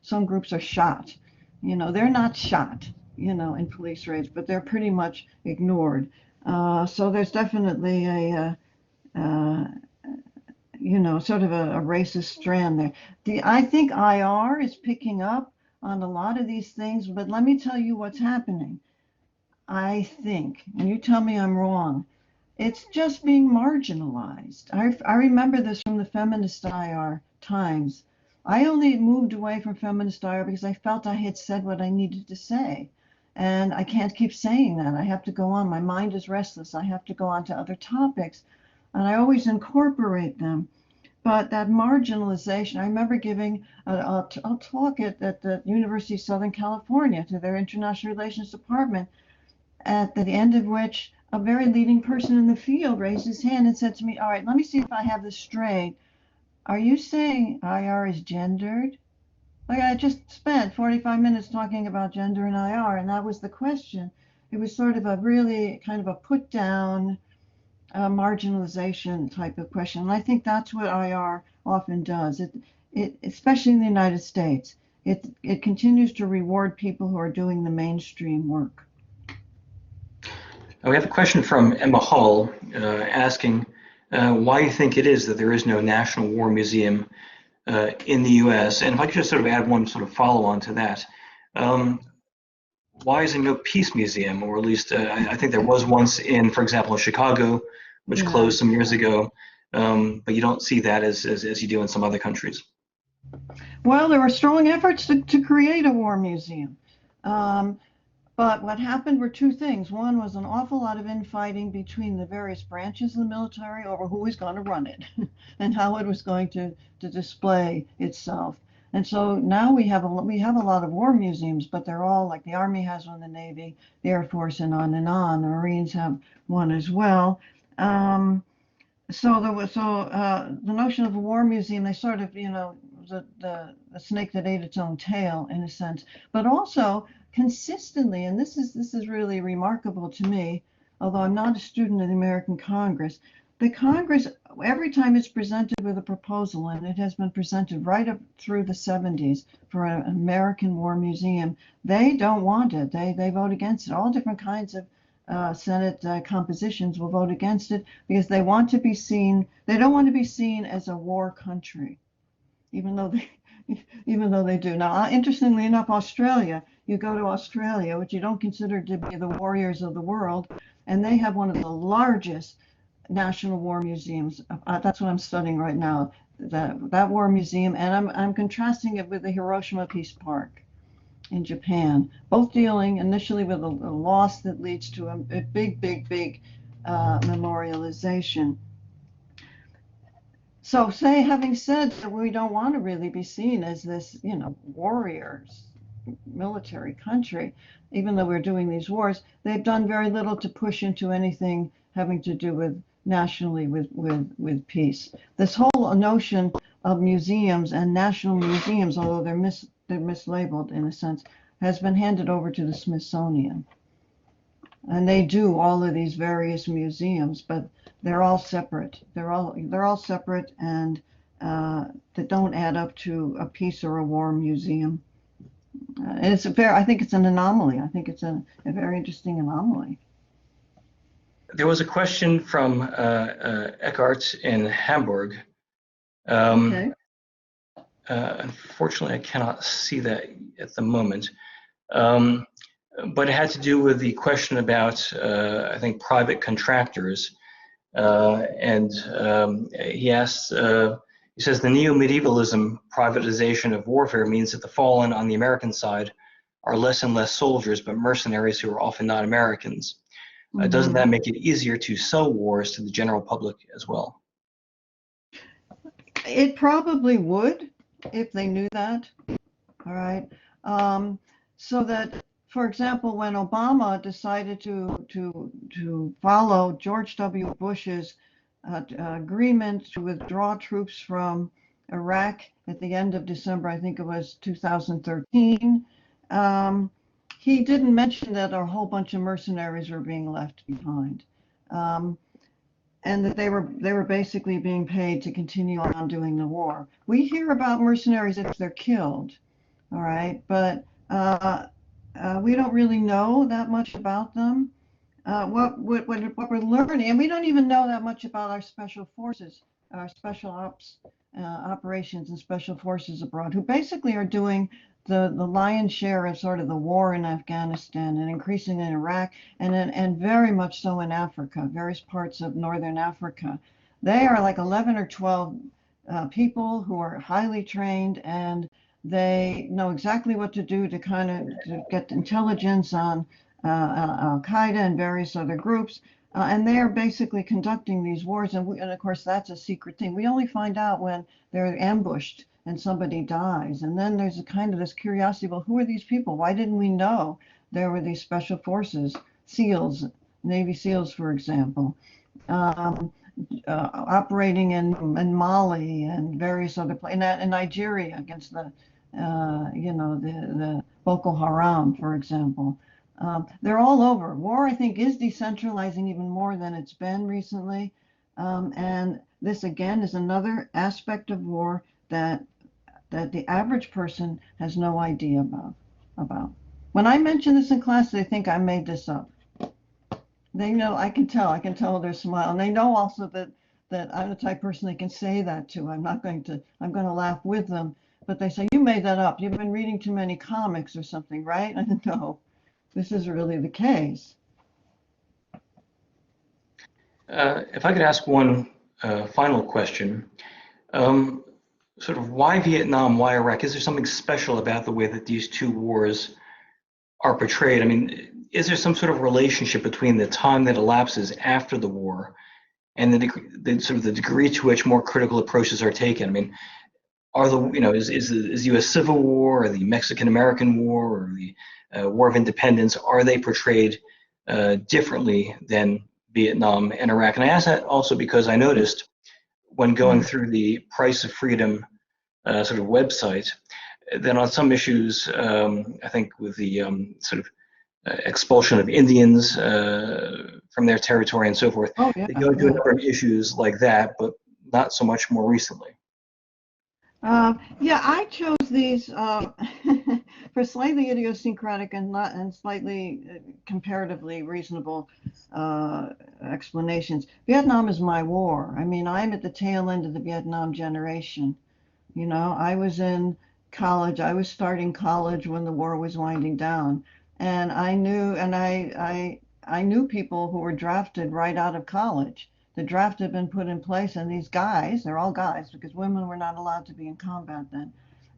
Speaker 2: some groups are shot. They're not shot, in police raids, but they're pretty much ignored. So there's definitely a sort of a racist strand there. I think IR is picking up on a lot of these things, but let me tell you what's happening. I think, and you tell me I'm wrong, it's just being marginalized. I remember this from the feminist IR times. I only moved away from feminist IR because I felt I had said what I needed to say. And I can't keep saying that. I have to go on. My mind is restless. I have to go on to other topics. And I always incorporate them. But that marginalization, I remember giving a talk at the University of Southern California to their International Relations Department, at the end of which a very leading person in the field raised his hand and said to me, all right, let me see if I have this straight. Are you saying IR is gendered? Like, I just spent 45 minutes talking about gender in IR, and that was the question. It was sort of a really kind of a put down, marginalization type of question. And I think that's what IR often does. It especially in the United States, it continues to reward people who are doing the mainstream work.
Speaker 1: We have a question from Emma Hall asking why you think it is that there is no National War Museum in the U.S. And if I could just sort of add one sort of follow-on to that, why is there no Peace Museum? Or at least I think there was once for example, in Chicago, which closed some years ago, but you don't see that as you do in some other countries.
Speaker 2: Well, there were strong efforts to create a war museum. But what happened were two things. One was an awful lot of infighting between the various branches of the military over who was going to run it and how it was going to display itself. And so now we have a lot of war museums, but they're all like the Army has one, the Navy, the Air Force, and on and on. The Marines have one as well. So the notion of a war museum, they sort of, the snake that ate its own tail in a sense, but also consistently, and this is really remarkable to me, although I'm not a student of the American Congress, the Congress, every time it's presented with a proposal, and it has been presented right up through the 70s for an American War Museum, they don't want it. They vote against it. All different kinds of Senate compositions will vote against it because they want to be seen, they don't want to be seen as a war country, even though they do. Now, interestingly enough, Australia, you go to Australia, which you don't consider to be the warriors of the world, and they have one of the largest national war museums. That's what I'm studying right now. That war museum, and I'm contrasting it with the Hiroshima Peace Park in Japan, both dealing initially with a loss that leads to a big memorialization. So, having said that, we don't want to really be seen as this, warriors, military country, even though we're doing these wars. They've done very little to push into anything having to do with nationally with peace. This whole notion of museums and national museums, although they're mislabeled in a sense, has been handed over to the Smithsonian. And they do all of these various museums, but they're all separate. They're all separate, and that don't add up to a peace or a war museum. And I think it's an anomaly. I think it's a very interesting anomaly.
Speaker 1: There was a question from Eckhart in Hamburg. Okay. Unfortunately, I cannot see that at the moment. But it had to do with the question about, I think, private contractors. And he asked, he says, the neo-medievalism privatization of warfare means that the fallen on the American side are less and less soldiers, but mercenaries who are often not Americans. Doesn't that make it easier to sell wars to the general public as well?
Speaker 2: It probably would, if they knew that. All right. So that, for example, when Obama decided to follow George W. Bush's agreement to withdraw troops from Iraq at the end of December, I think it was 2013, he didn't mention that a whole bunch of mercenaries were being left behind, and that they were basically being paid to continue on doing the war. We hear about mercenaries if they're killed, all right, but we don't really know that much about them. What we're learning, and we don't even know that much about our special forces, our special ops operations and special forces abroad, who basically are doing the lion's share of sort of the war in Afghanistan and increasingly in Iraq and very much so in Africa, various parts of northern Africa. They are like 11 or 12 people who are highly trained, and they know exactly what to do to to get intelligence on Al-Qaeda and various other groups. And they are basically conducting these wars. And of course, that's a secret thing. We only find out when they're ambushed and somebody dies. And then there's a kind of this curiosity, well, who are these people? Why didn't we know there were these special forces, SEALs, Navy SEALs, for example, operating in Mali and various other places, in Nigeria against the Boko Haram, for example. They're all over. War, I think, is decentralizing even more than it's been recently. And this, again, is another aspect of war that the average person has no idea about. When I mention this in class, they think I made this up. They know, I can tell their smile. And they know also that I'm the type of person they can say that to. I'm going to laugh with them. But they say, you made that up. You've been reading too many comics or something, right? I said, no, this is really the case.
Speaker 1: If I could ask one final question, sort of why Vietnam, why Iraq? Is there something special about the way that these two wars are portrayed? I mean, is there some sort of relationship between the time that elapses after the war and the sort of the degree to which more critical approaches are taken? I mean, are is the U.S. Civil War or the Mexican-American War or the War of Independence, are they portrayed differently than Vietnam and Iraq? And I ask that also because I noticed when going through the Price of Freedom sort of website, that on some issues, I think with the sort of expulsion of Indians from their territory and so forth, they go into a number of issues like that, but not so much more recently.
Speaker 2: Yeah, I chose these for slightly idiosyncratic and slightly comparatively reasonable explanations. Vietnam is my war. I mean, I'm at the tail end of the Vietnam generation. You know, I was in college. I was starting college when the war was winding down, and I knew people who were drafted right out of college the draft had been put in place, and these guys, they're all guys because women were not allowed to be in combat then,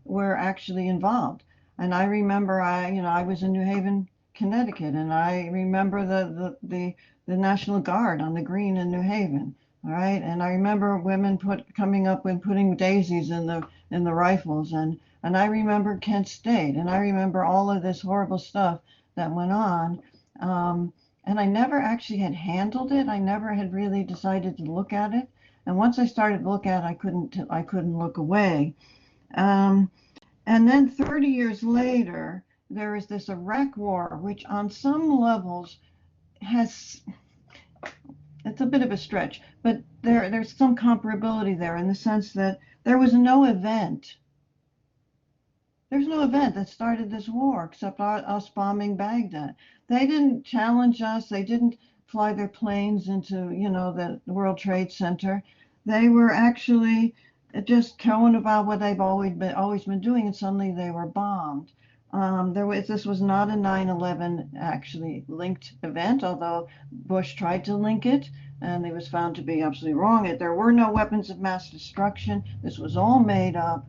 Speaker 2: were actually involved. And I remember I was in New Haven, Connecticut, and I remember the National Guard on the green in New Haven. All right, and I remember women coming up and putting daisies in the rifles, and I remember Kent State, and I remember all of this horrible stuff that went on. And I never actually had handled it. I never had really decided to look at it. And once I started to look at it, I couldn't look away. And then 30 years later, there is this Iraq War, which on some levels has, it's a bit of a stretch, but there's some comparability there in the sense that there was no event. There's no event that started this war except us bombing Baghdad. They didn't challenge us. They didn't fly their planes into, the World Trade Center. They were actually just going about what they've always been doing, and suddenly they were bombed. This was not a 9/11 actually linked event, although Bush tried to link it, and it was found to be absolutely wrong. There were no weapons of mass destruction. This was all made up.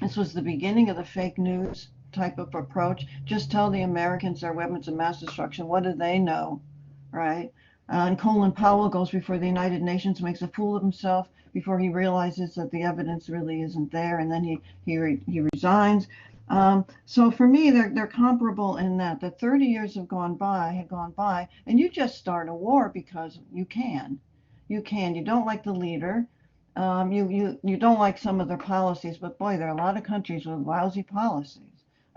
Speaker 2: This was the beginning of the fake news type of approach. Just tell the Americans they're weapons of mass destruction. What do they know, right? And Colin Powell goes before the United Nations, makes a fool of himself before he realizes that the evidence really isn't there, and then he resigns. So for me, they're comparable in that 30 years had gone by, and you just start a war because you can. You don't like the leader. You don't like some of their policies, but boy, there are a lot of countries with lousy policies.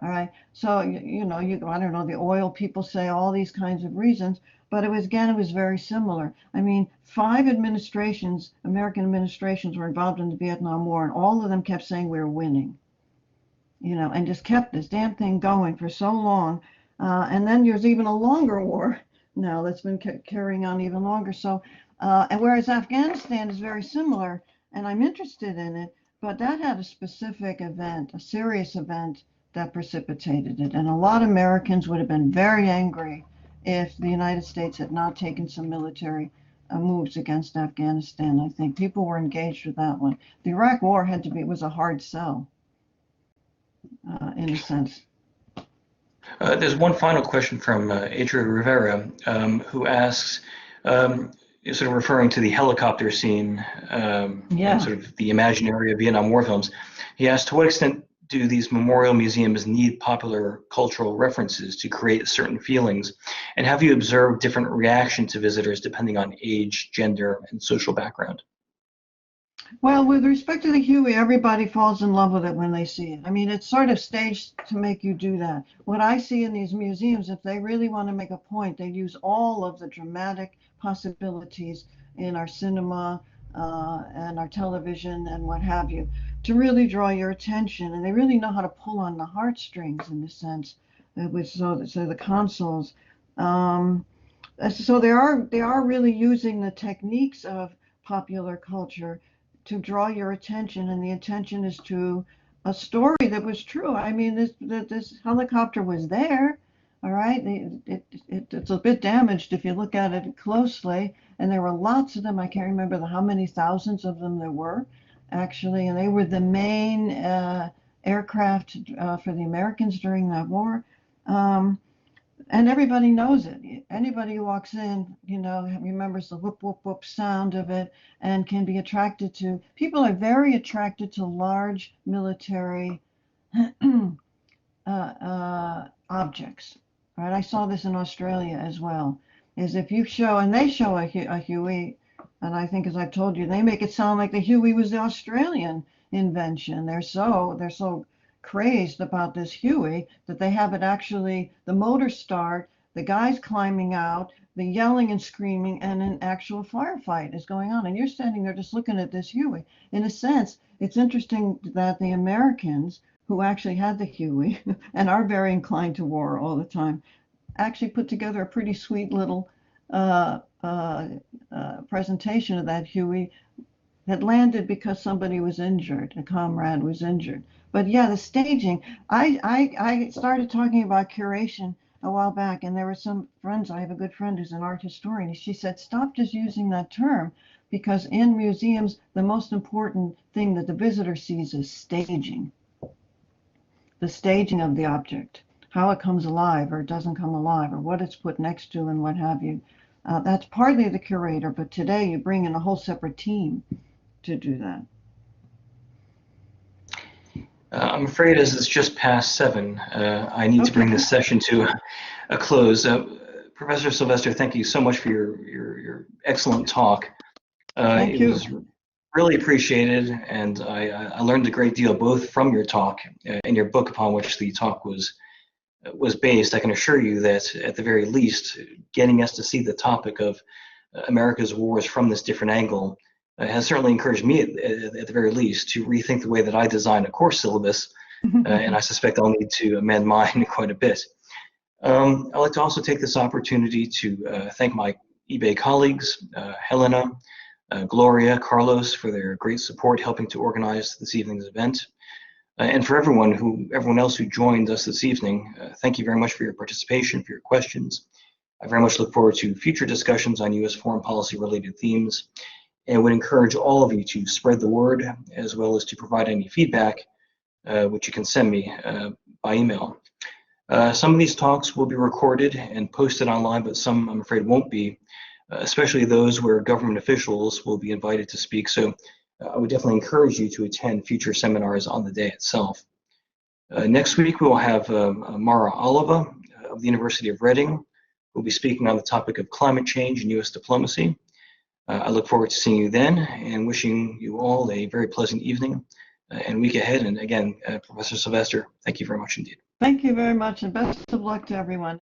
Speaker 2: All right. So, I don't know, the oil people say all these kinds of reasons, but it was very similar. I mean, 5 American administrations were involved in the Vietnam War, and all of them kept saying we were winning, and just kept this damn thing going for so long. And then there's even a longer war now that's been carrying on even longer. So, and whereas Afghanistan is very similar, and I'm interested in it, but that had a specific event, a serious event that precipitated it. And a lot of Americans would have been very angry if the United States had not taken some military moves against Afghanistan. I think people were engaged with that one. The Iraq War was a hard sell, in a sense.
Speaker 1: There's one final question from Adria Rivera, who asks, sort of referring to the helicopter scene and sort of the imaginary of Vietnam War films. He asked, to what extent do these memorial museums need popular cultural references to create certain feelings? And have you observed different reaction to visitors depending on age, gender, and social background?
Speaker 2: Well, with respect to the Huey, everybody falls in love with it when they see it. I mean, it's sort of staged to make you do that. What I see in these museums, if they really want to make a point, they use all of the dramatic possibilities in our cinema and our television and what have you to really draw your attention. And they really know how to pull on the heartstrings in the sense with so the consoles. So they are really using the techniques of popular culture to draw your attention, and the attention is to a story that was true. I mean, this helicopter was there, all right. It's a bit damaged if you look at it closely, and there were lots of them. I can't remember how many thousands of them there were, actually, and they were the main aircraft for the Americans during that war. And everybody knows it. Anybody who walks in, remembers the whoop, whoop, whoop sound of it and can be attracted to. People are very attracted to large military objects. Right? I saw this in Australia as well. Is if you show, and they show a Huey, and I think, as I've told you, they make it sound like the Huey was the Australian invention. They're so crazed about this Huey that they have it actually, the motor start, the guys climbing out, the yelling and screaming, and an actual firefight is going on. And you're standing there just looking at this Huey. In a sense, it's interesting that the Americans, who actually had the Huey and are very inclined to war all the time, actually put together a pretty sweet little presentation of that Huey that landed because somebody was injured, a comrade was injured. But yeah, the staging, I started talking about curation a while back, and there were some friends. I have a good friend who's an art historian. She said, stop just using that term, because in museums, the most important thing that the visitor sees is staging. The staging of the object, how it comes alive or doesn't come alive, or what it's put next to and what have you. That's partly the curator, but today you bring in a whole separate team to do that.
Speaker 1: I'm afraid as it's just past 7, I need to bring this session to a close. Professor Sylvester, thank you so much for your excellent talk.
Speaker 2: Thank you.
Speaker 1: Was really appreciated, and I learned a great deal both from your talk and your book upon which the talk was based. I can assure you that at the very least, getting us to see the topic of America's wars from this different angle has certainly encouraged me at the very least to rethink the way that I design a course syllabus, and I suspect I'll need to amend mine quite a bit. I'd like to also take this opportunity to thank my eBay colleagues, Helena, Gloria, Carlos, for their great support helping to organize this evening's event. And for everyone else who joined us this evening, thank you very much for your participation, for your questions. I very much look forward to future discussions on U.S. foreign policy related themes, and would encourage all of you to spread the word, as well as to provide any feedback, which you can send me by email. Some of these talks will be recorded and posted online, but some, I'm afraid, won't be, especially those where government officials will be invited to speak. So I would definitely encourage you to attend future seminars on the day itself. Next week, we will have Mara Oliva of the University of Reading, who will be speaking on the topic of climate change and U.S. diplomacy. I look forward to seeing you then, and wishing you all a very pleasant evening and week ahead. And again, Professor Sylvester, thank you very much indeed.
Speaker 2: Thank you very much, and best of luck to everyone.